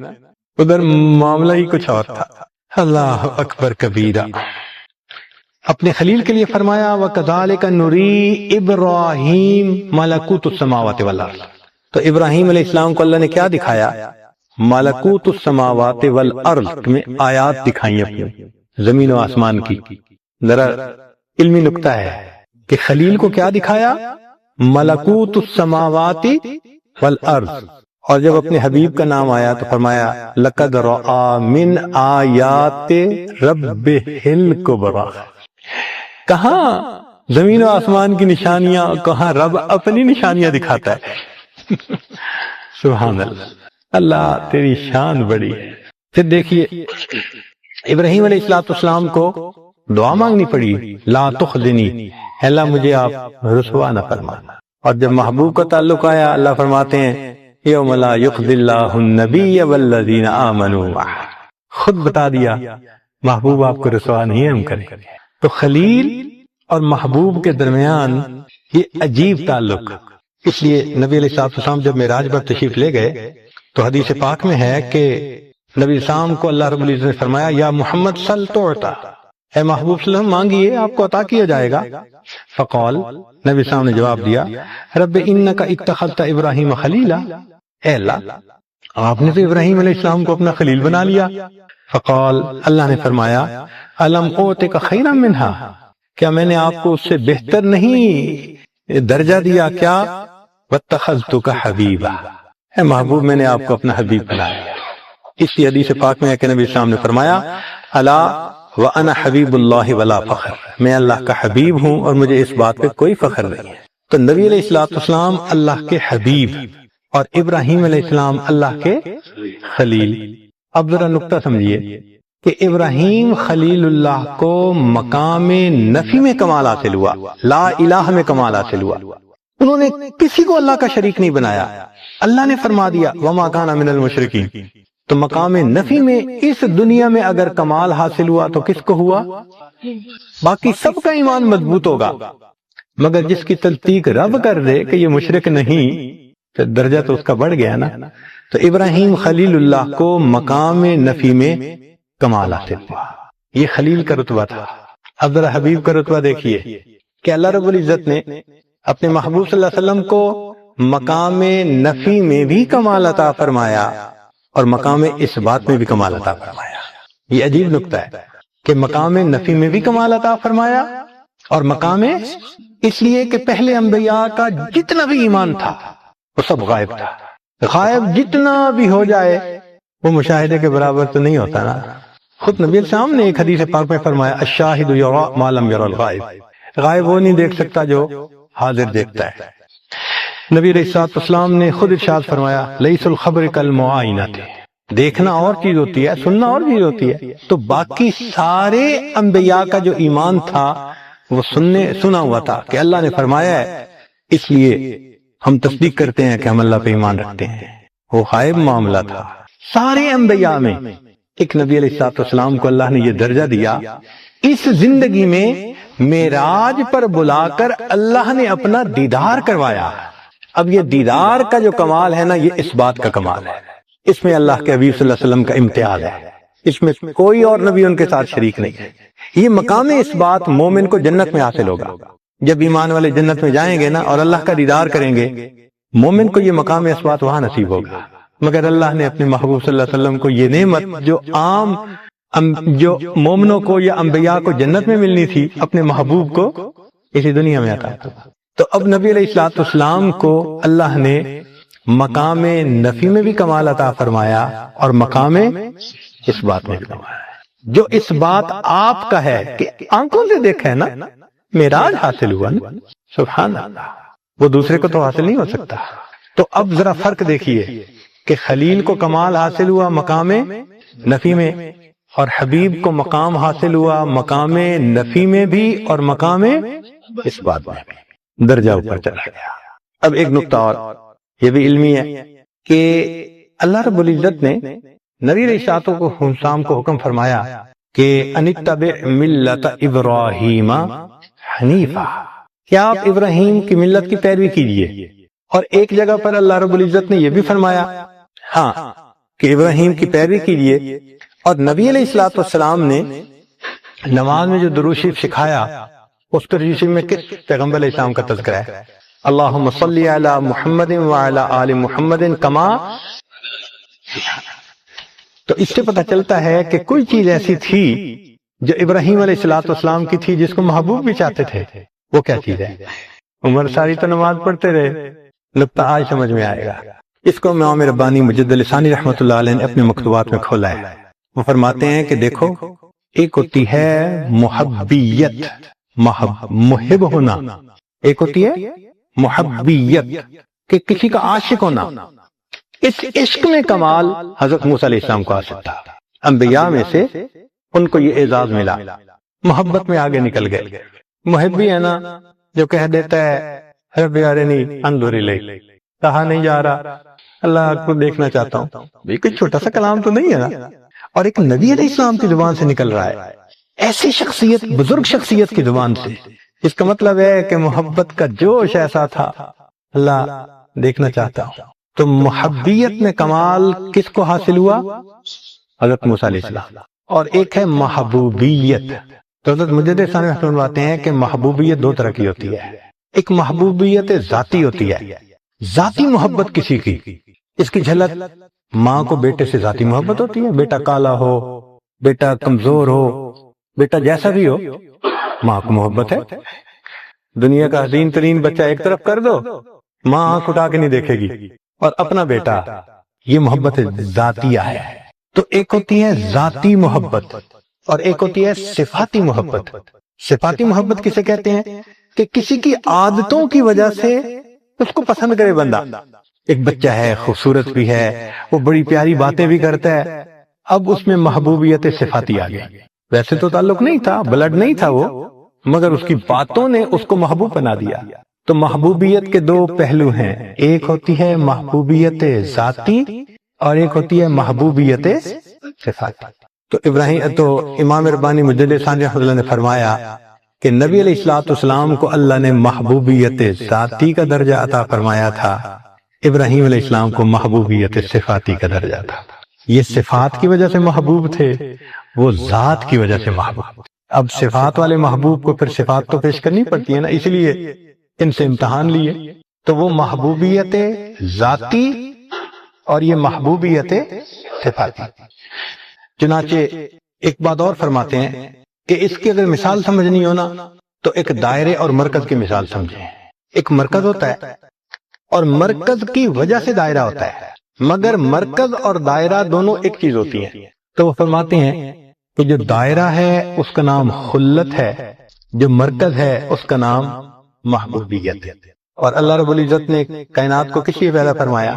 ادھر معاملہ ہی کچھ اور تھا۔ اللہ اکبر کبیرہ۔ اپنے خلیل کے لیے فرمایا وَكَذَلِكَ نُرِي إِبْرَاهِيمَ مَلَكُوتُ السَّمَاوَاتِ وَالْأَرْضِ، تو ابراہیم علیہ السلام کو اللہ نے کیا دکھایا؟ ملکوت السماوات والارض میں آیات دکھائیں اپنی، زمین و آسمان کی۔ ذرا علمی نکتہ ہے کہ خلیل کو کیا دکھایا؟ ملکوت السماوات والارض، اور جب اپنے حبیب کا نام آیا تو فرمایا لَقَدْ رَأَى مِنْ آیَاتِ رَبِّهِ الْكُبْرَى، کہاں زمین و آسمان کی نشانیاں، کہاں رب اپنی نشانیاں دکھاتا ہے۔ سبحان اللہ، اللہ تیری شان بڑی ہے۔ پھر دیکھیے ابراہیم علیہ السلام کو دعا مانگنی پڑی، لا تخزنی، اللہ مجھے آپ رسوا نہ فرمانا۔ اور جب محبوب کا تعلق آیا اللہ فرماتے ہیں یوم لا یخزی اللہ النبی والذین آمنوا معہ، خود بتا دیا محبوب آپ کو رسوا نہیں ہم کریں۔ تو خلیل اور محبوب کے درمیان یہ عجیب تعلق، اس لیے نبی علیہ السلام جب معراج پر تشریف لے گئے تو حدیث پاک میں ہے کہ نبی السلام کو اللہ رب العزت نے فرمایا یا محمد صل تعطا، اے محبوب صلی اللہ علیہ وسلم مانگیے آپ کو عطا کیا جائے گا۔ فقال، نبی السلام نے جواب دیا رب انک اتخذت ابراہیم خلیلا، اے اللہ آپ نے تو ابراہیم علیہ السلام کو اپنا خلیل بنا لیا۔ فقال، اللہ نے فرمایا الم اوتک خیرا منہا، کیا میں نے آپ کو اس سے بہتر نہیں درجہ دیا؟ کیا واتخذتک حبیبا، اے محبوب میں نے آپ کو اپنا حبیب بنا لیا۔ اسی حدیث پاک میں ہے کہ نبی اسلام نے فرمایا الا وانا حبیب اللہ ولا فخر، میں اللہ کا حبیب ہوں اور مجھے اس بات پہ کوئی فخر نہیں ہے۔ تو نبی علیہ الصلوۃ والسلام اللہ کے حبیب اور ابراہیم علیہ السلام اللہ کے خلیل۔ اب ذرا نقطہ سمجھیے کہ ابراہیم خلیل اللہ کو مقام نفی میں کمال حاصل ہوا، لا الہ میں کمال حاصل ہوا۔ انہوں نے کسی کو اللہ کا شریک نہیں بنایا، اللہ نے فرما دیا وما کان من المشرکین۔ تو مقام نفی میں اس دنیا میں اگر کمال حاصل ہوا تو کس کو ہوا؟ باقی سب کا ایمان مضبوط ہوگا، مگر جس کی تصدیق رب کر دے کہ یہ مشرک نہیں تو درجہ تو اس کا بڑھ گیا نا۔ تو ابراہیم خلیل اللہ کو مقام نفی میں کمال حاصل ہوا، یہ خلیل کا رتبہ تھا۔ اب ذرا حبیب کا رتبہ دیکھیے کہ اللہ رب العزت نے اپنے محبوب صلی اللہ علیہ وسلم کو مقام نفی میں بھی کمال عطا فرمایا اور مقام اس بات میں بھی کمال عطا فرمایا۔ یہ عجیب نقطہ ہے کہ مقام نفی میں بھی کمال عطا فرمایا اور مقام اس لیے کہ پہلے انبیاء کا جتنا بھی ایمان تھا وہ سب غائب تھا۔ غائب جتنا بھی ہو جائے وہ مشاہدے کے برابر تو نہیں ہوتا نا۔ خود نبی السلام نے ایک حدیث پاک میں فرمایا الشاہد یرا ما لم یرا الغائب، غائب وہ نہیں دیکھ سکتا جو حاضر دیکھتا ہے۔ نبی علیہ الصلوۃ والسلام نے خود ارشاد فرمایا لیس الخبر کالمعائنۃ، دیکھنا اور چیز ہوتی ہے، سننا اور چیز ہوتی ہے۔ تو باقی سارے انبیاء کا جو ایمان تھا وہ سنا ہوا تھا کہ اللہ نے فرمایا ہے، اس لیے ہم تصدیق کرتے ہیں کہ ہم اللہ پہ ایمان رکھتے ہیں۔ وہ غائب معاملہ تھا۔ سارے انبیاء میں ایک نبی علیہ الصلوۃ والسلام کو اللہ نے یہ درجہ دیا، اس زندگی میں معراج پر بلا کر اللہ نے اپنا دیدار کروایا۔ اب یہ دیدار کا جو کمال ہے نا، یہ اس بات کا کمال ہے، اس میں اللہ کے حبیب صلی اللہ علیہ وسلم کا امتیاز ہے، اس میں کوئی اور نبی ان کے ساتھ شریک نہیں ہے۔ یہ مقام اس بات مومن کو جنت میں حاصل ہوگا۔ جب ایمان والے جنت میں جائیں گے نا اور اللہ کا دیدار کریں گے، مومن کو یہ مقام اس بات وہاں نصیب ہوگا۔ مگر اللہ نے اپنے محبوب صلی اللہ علیہ وسلم کو یہ نعمت جو عام جو مومنوں کو یا انبیاء کو جنت میں ملنی تھی، اپنے محبوب کو اسی دنیا میں عطا کیا۔ تو اب نبی علیہ الصلوۃ والسلام کو اللہ نے مقام نفی میں بھی کمال عطا فرمایا اور مقام اس بات میں بھی کمال ہے، جو اس بات آپ کا ہے کہ آنکھوں سے دیکھا ہے نا، معراج حاصل ہوا نا، سبحان اللہ، وہ دوسرے کو تو حاصل نہیں ہو سکتا۔ تو اب ذرا فرق دیکھیے کہ خلیل کو کمال حاصل ہوا مقام نفی میں اور حبیب کو مقام حاصل ہوا مقام نفی میں بھی اور مقام اس بات میں بھی، درجہ اوپر چلا گیا۔ اب ایک نقطہ اور یہ بھی علمی ہے کہ اللہ رب العزت نے نبی علیہ السلام کو حکم فرمایا کہ ان اتبع ملت ابراہیم حنیفا، کیا آپ ابراہیم کی ملت کی پیروی کیجیے۔ اور ایک جگہ پر اللہ رب العزت نے یہ بھی فرمایا ہاں کہ ابراہیم کی پیروی کیجیے۔ اور نبی علیہ الصلوۃ والسلام نے نماز میں جو درود شریف سکھایا، اس درود شریف میں کس پیغمبر علیہ السلام کا تذکرہ ہے؟ اللہم صلی علی محمد وعلی آل محمد کما۔ تو اس سے پتہ چلتا ہے کہ کوئی چیز ایسی تھی جو ابراہیم علیہ الصلوۃ والسلام کی تھی جس کو محبوب بھی چاہتے تھے، وہ کیا چیز ہے؟ عمر ساری تو نماز پڑھتے رہے، نقطہ آج سمجھ میں آئے گا۔ اس کو امام ربانی مجد لسانی رحمۃ اللہ علیہ نے اپنے مکتوبات میں کھولا ہے۔ وہ فرماتے ہیں کہ دیکھو، ایک ہوتی ہے محبیت، محب ہونا، ایک ہوتی ہے محبیت کہ کسی کا عاشق ہونا۔ اس عشق میں کمال حضرت موسیٰ علیہ السلام کو حاصل تھا، انبیاء میں سے ان کو یہ اعزاز ملا، محبت میں آگے نکل گئے۔ محب بھی ہے نا جو کہہ دیتا ہے رب ارنی انظر الیک، کہا نہیں جا رہا اللہ کو دیکھنا چاہتا ہوں، یہ کوئی چھوٹا سا کلام تو نہیں ہے نا، اور ایک نبی علیہ السلام کی زبان سے نکل رہا ہے، ایسی شخصیت، بزرگ شخصیت کی زبان سے۔ اس کا مطلب ہے کہ محبت کا جوش ایسا تھا، اللہ دیکھنا چاہتا ہوں۔ تو محبیت میں کمال کس کو حاصل ہوا؟ حضرت موسیٰ علیہ السلام۔ اور ایک ہے محبوبیت۔ تو حضرت مجد ثانی رحمۃ اللہ بتاتے ہیں کہ محبوبیت دو طرح کی ہوتی ہے، ایک محبوبیت ذاتی ہوتی ہے، ذاتی محبت کسی کی، اس کی جھلک ماں کو بیٹے سے ذاتی محبت ہوتی ہے، بیٹا کالا ہو، بیٹا کمزور ہو، بیٹا جیسا بھی ہو، ماں کو محبت ہے. دنیا کا حسین ترین بچہ ایک طرف کر دو، ماں آنکھ اٹھا کے نہیں دیکھے گی. اور اپنا بیٹا، یہ محبت ذاتیہ ہے. تو ایک ہوتی ہے ذاتی محبت اور ایک ہوتی ہے صفاتی محبت. صفاتی محبت کسے کہتے ہیں؟ کہ کسی کی عادتوں کی وجہ سے اس کو پسند کرے بندہ. ایک بچہ ہے، خوبصورت بھی ہے، وہ بڑی پیاری باتیں بھی کرتا ہے، اب اس میں محبوبیت صفاتی آ گئی. ویسے تو تعلق نہیں تھا، بلڈ نہیں تھا وہ، مگر اس کی باتوں نے اس کو محبوب بنا دیا. تو محبوبیت کے دو پہلو ہیں، ایک ہوتی ہے محبوبیت ذاتی اور ایک ہوتی ہے محبوبیت صفاتی. تو امام ربانی مجدد ثانی رحمۃ اللہ نے فرمایا کہ نبی علیہ الصلوۃ والسلام کو اللہ نے محبوبیت ذاتی کا درجہ عطا فرمایا تھا، ابراہیم علیہ السلام کو محبوبیت صفاتی کا درجہ تھا. یہ صفات کی وجہ سے محبوب تھے، وہ ذات کی وجہ سے محبوب. اب صفات والے محبوب کو پھر صفات تو پیش کرنی پڑتی ہے نا، اس لیے ان سے امتحان لیے. تو وہ محبوبیت ذاتی اور یہ محبوبیت صفاتی. چنانچہ ایک بات اور فرماتے ہیں کہ اس کی اگر مثال سمجھنی ہو نا تو ایک دائرے اور مرکز کی مثال سمجھیں. ایک مرکز ہوتا ہے اور مرکز کی وجہ سے دائرہ ہوتا ہے، مگر مرکز اور دائرہ دونوں ایک چیز ہوتی ہیں. تو وہ فرماتے ہیں کہ جو دائرہ ہے اس کا نام خلت ہے، جو مرکز ہے اس کا نام محبوبیت ہے. اور اللہ رب العزت نے کائنات کو کس لیے پیدا فرمایا؟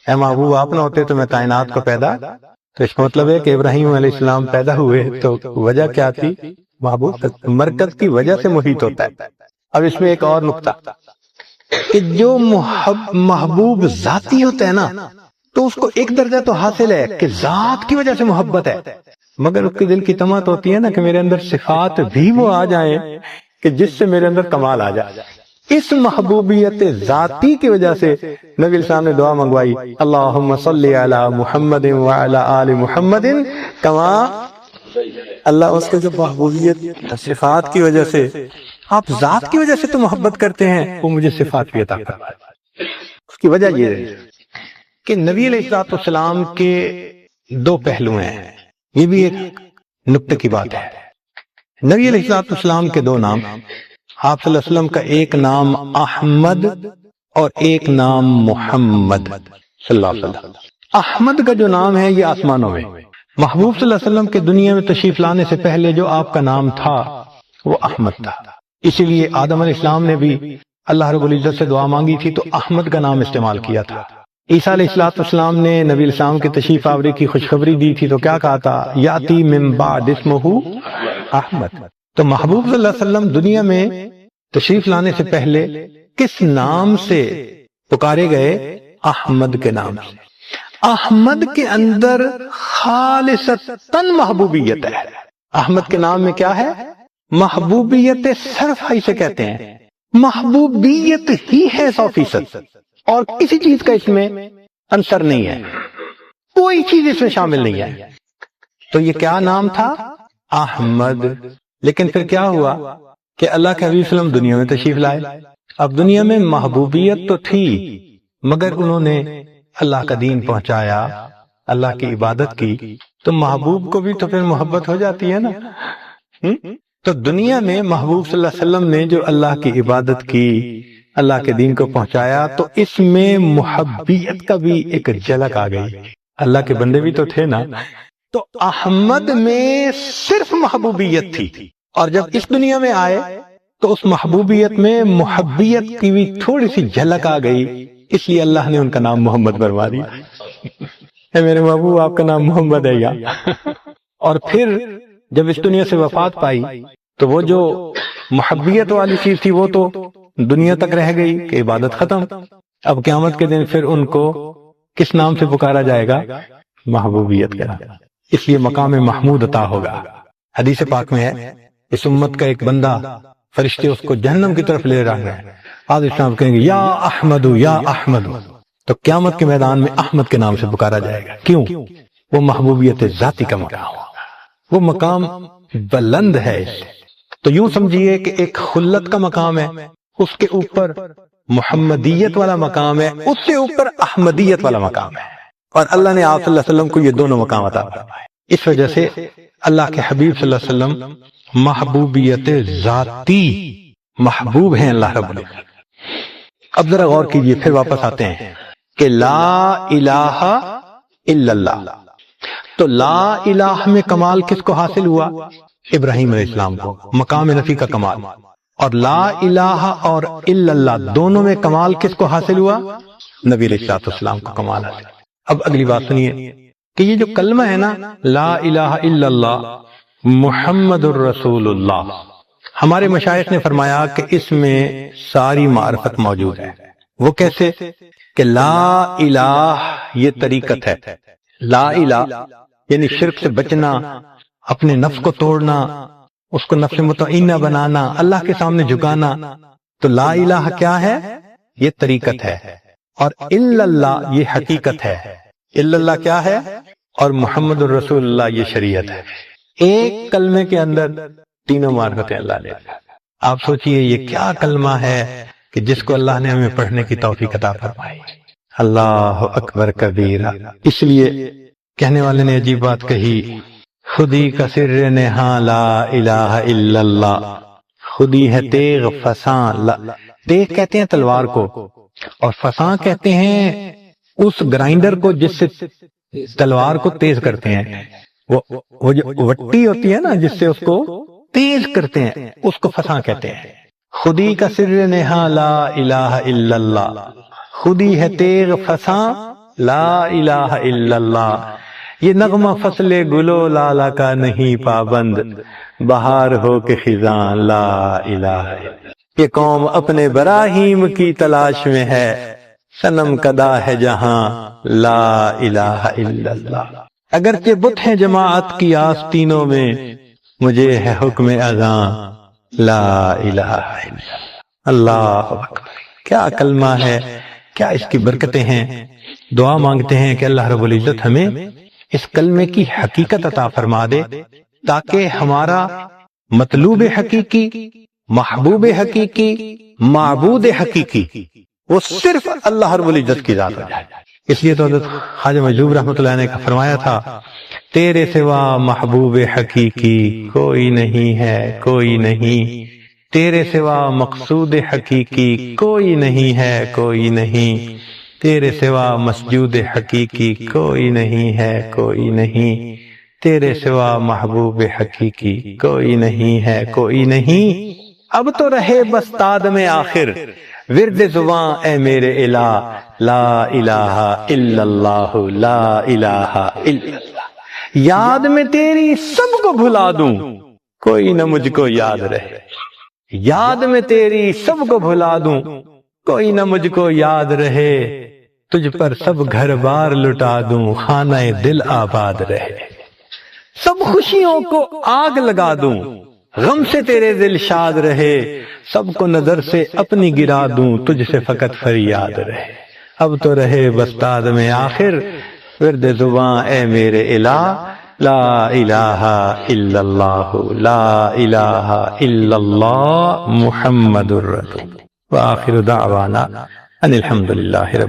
اے محبوب آپ نہ ہوتے تو میں کائنات کو پیدا. تو اس کا مطلب ہے کہ ابراہیم علیہ السلام پیدا ہوئے تو وجہ کیا تھی؟ محبوب. مرکز کی وجہ سے محیط ہوتا ہے. اب اس میں ایک اور نقطہ کہ جو محبوب ذاتی ہوتا ہے نا تو اس کو ایک درجہ تو حاصل ہے کہ ذات کی وجہ سے محبت ہے، مگر اس کے دل کی تمت ہوتی ہے نا کہ میرے اندر صفات بھی وہ آ جائیں کہ جس سے میرے اندر کمال آ جائے. اس محبوبیت ذاتی کی وجہ سے نبی السلام نے دعا منگوائی، اللہم صلی علی محمد وعلی آل محمد کما. اللہ اس کے جو محبوبیت صفات کی وجہ سے، آپ ذات کی وجہ سے تو محبت کرتے ہیں، وہ مجھے صفات بھی عطا فرمائے. اس کی وجہ یہ ہے کہ نبی علیہ الصلوۃ والسلام کے دو پہلو ہیں. یہ بھی ایک نقطے کی بات ہے. نبی علیہ الصلوۃ والسلام کے دو نام، آپ صلی اللہ علیہ وسلم کا ایک نام احمد اور ایک نام محمد صلی اللہ علیہ وسلم. احمد کا جو نام ہے یہ آسمانوں میں، محبوب صلی اللہ علیہ وسلم کے دنیا میں تشریف لانے سے پہلے جو آپ کا نام تھا وہ احمد تھا. اسی لیے آدم علیہ السلام نے بھی اللہ رب العزت سے دعا مانگی تھی تو احمد کا نام استعمال کیا تھا. عیسیٰ علیہ السلام نے نبی علیہ السلام کی تشریف آوری کی خوشخبری دی تھی تو کیا کہا تھا؟ یاتی من بعد اسمہ احمد. تو محبوب صلی اللہ علیہ وسلم دنیا میں تشریف لانے سے پہلے کس نام سے پکارے گئے؟ احمد کے نام سے. احمد کے اندر خالصتاً محبوبیت ہے. احمد کے نام میں کیا ہے؟ محبوبیت صرف ہی سے کہتے ہیں، محبوبیت ہی ہے 100%، اور کسی چیز کا اس میں عنصر نہیں ہے، کوئی چیز اس میں شامل نہیں ہے. تو یہ کیا نام تھا؟ احمد. لیکن پھر کیا ہوا کہ اللہ کے حبیب صلی اللہ علیہ وسلم دنیا میں تشریف لائے. اب دنیا میں محبوبیت تو تھی مگر انہوں نے اللہ کا دین پہنچایا، اللہ کی عبادت کی، تو محبوب کو بھی تو پھر محبت ہو جاتی ہے نا. تو دنیا میں محبوب صلی اللہ علیہ وسلم نے جو اللہ کی عبادت کی، اللہ کے دین کو پہنچایا، تو اس میں محبیت کا بھی ایک جھلک آ گئی. اللہ کے بندے بھی تو تھے نا. تو احمد میں صرف محبوبیت تھی، اور جب اس دنیا میں آئے تو اس محبوبیت میں محبیت کی بھی تھوڑی سی جھلک آ گئی، اس لیے اللہ نے ان کا نام محمد بنوا دیا. اے میرے محبوب آپ کا نام محمد ہے یا. اور پھر جب اس دنیا سے وفات پائی تو وہ جو محبیت والی چیز تھی وہ تو دنیا تک رہ گئی کہ عبادت ختم. اب قیامت کے دن پھر ان کو کس نام سے پکارا جائے گا؟ محبوبیت کا. اس لیے مقام محمود عطا ہوگا. حدیث پاک میں ہے اس امت کا ایک بندہ، فرشتے اس کو جہنم کی طرف لے رہے ہیں، آج اسلام کہیں گے یا احمد یا احمد. تو قیامت کے میدان میں احمد کے نام سے پکارا جائے گا. کیوں؟ وہ محبوبیت ذاتی کا مقام، وہ مقام بلند ہے. تو یوں سمجھیے کہ ایک خلت کا مقام ہے، اس کے اوپر محمدیت والا مقام ہے، اس سے اوپر احمدیت والا مقام ہے. اور اللہ نے آپ صلی اللہ علیہ وسلم کو یہ دونوں مقام عطا فرمائے. اس وجہ سے اللہ کے حبیب صلی اللہ علیہ وسلم محبوبیت ذاتی، محبوب ہیں اللہ رب العزت۔ اب ذرا غور کیجئے، پھر واپس آتے ہیں کہ لا الہ الا اللہ، تو لا الہ میں کمال کس کو حاصل ہوا؟ ابراہیم علیہ السلام کو، مقام نفی کا کمال۔ اور لا الہ اور الا اللہ دونوں میں کمال کس کو حاصل ہوا؟ نبی علیہ السلام کو کمال حاصل۔ اب اگلی بات سنیے کہ یہ جو کلمہ ہے نا، لا الہ الا اللہ محمد الرسول اللہ، ہمارے مشائخ نے فرمایا کہ اس میں ساری معرفت موجود ہے۔ وہ کیسے؟ کہ لا الہ یہ طریقت ہے، لا الہ یعنی شرک سے بچنا، اپنے نفس کو توڑنا، اس کو نفس مطمئنہ بنانا، اللہ کے سامنے جھکانا۔ تو لا الہ کیا ہے؟ یہ طریقت ہے، اور الا اللہ یہ حقیقت ہے۔ الا اللہ کیا ہے؟ اور محمد الرسول اللہ یہ شریعت ہے۔ ایک کلمے کے اندر تینوں معرفتیں اللہ نے۔ آپ سوچئے یہ کیا کلمہ ہے کہ جس کو اللہ نے ہمیں پڑھنے کی توفیق عطا فرمائی۔ اللہ اکبر کبیرہ۔ اس لیے کہنے والے نے عجیب بات کہی، خودی کا سر نہاں لا الہ الا اللہ، خودی ہے تیغ فساں، تیغ کہتے ہیں تلوار کو، اور فساں کہتے ہیں اس گرائنڈر کو جس سے تلوار کو تیز کرتے ہیں۔ وہ جو وٹی ہوتی ہے نا جس سے اس کو تیز کرتے ہیں، اس کو فساں کہتے ہیں۔ خودی کا سر نہاں لا الہ الا اللہ، خودی ہے تیغ فساں لا الہ الا اللہ۔ یہ نغمہ فصل گلو لالا کا نہیں پابند، بہار ہو کے خزاں لا الہ الا اللہ۔ یہ قوم اپنے براہیم کی تلاش میں ہے، صنم کدا ہے جہاں لا الہ الا اللہ۔ اگرچہ بت ہیں جماعت کی آستینوں میں، مجھے ہے حکم اذاں لا الہ الا اللہ۔ اکبر، کیا کلمہ ہے، کیا اس کی برکتیں ہیں۔ دعا مانگتے ہیں کہ اللہ رب العزت ہمیں اس کلمے کی حقیقت عطا فرما دے، تاکہ ہمارا مطلوب حقیقی، محبوب حقیقی، معبود حقیقی وہ صرف اللہ رب العزت کی ذات ہو جائے۔ اس لیے تو حضرت خواجہ مجذوب رحمۃ اللہ نے فرمایا تھا، تیرے سوا محبوب حقیقی کوئی نہیں ہے، کوئی نہیں، تیرے سوا مقصود حقیقی کوئی نہیں ہے، کوئی نہیں، تیرے سوا مسجود حقیقی کوئی نہیں ہے، کوئی نہیں، تیرے سوا محبوب حقیقی کوئی نہیں ہے، کوئی نہیں۔ اب تو رہے بس تاد میں آخر، ورد زباں اے میرے الہ، لا الہ الا اللہ، لا الہ الا اللہ۔ یاد میں تیری سب کو بھلا دوں، کوئی نہ مجھ کو یاد رہے، یاد میں تیری سب کو بھلا دوں، کوئی نہ مجھ کو یاد رہے، تجھ پر سب گھر بار لٹا دوں، خانہ دل آباد رہے، سب خوشیوں کو آگ لگا دوں، غم سے تیرے دل شاد رہے، سب کو نظر سے اپنی گرا دوں، تجھ سے فقط فریاد رہے۔ اب تو رہے بستاد میں آخر، ورد زباں اے میرے الہ، لا الہ الا اللہ، لا الہ الا اللہ محمد الرسول۔ وآخر دعوانا ان الحمد للہ رب